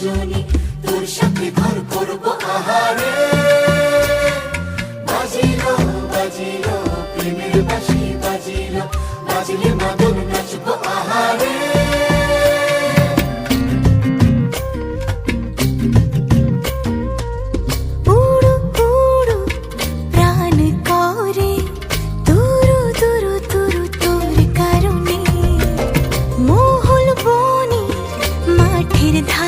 দুজনে তোর সাথে ঘর করবো আহারে। বাজিলো বাজিলো প্রেমের বাঁশি বাজিলো, বাজলে মাদল নাচবো আহারে। ধারে